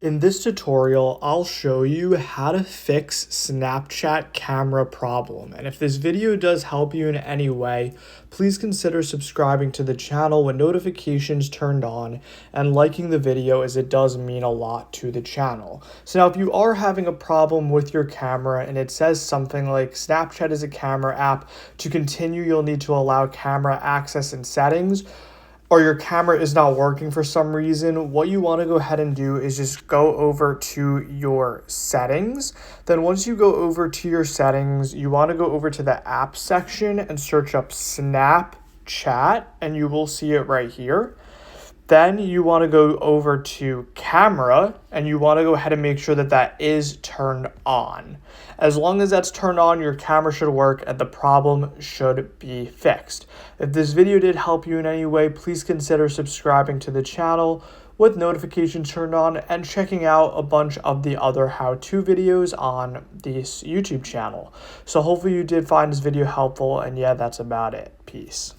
In this tutorial, I'll show you how to fix Snapchat camera problem. And if this video does help you in any way, please consider subscribing to the channel with notifications turned on and liking the video, as it does mean a lot to the channel. So now if you are having a problem with your camera and it says something like Snapchat is a camera app, to continue you'll need to allow camera access in settings, or your camera is not working for some reason, what you want to go ahead and do is just go over to your settings. Then once you go over to your settings, you want to go over to the app section and search up Snapchat, and you will see it right here. Then you want to go over to camera, and you want to go ahead and make sure that that is turned on. As long as that's turned on, your camera should work and the problem should be fixed. If this video did help you in any way, please consider subscribing to the channel with notifications turned on and checking out a bunch of the other how-to videos on this YouTube channel. So hopefully you did find this video helpful, and yeah, that's about it. Peace.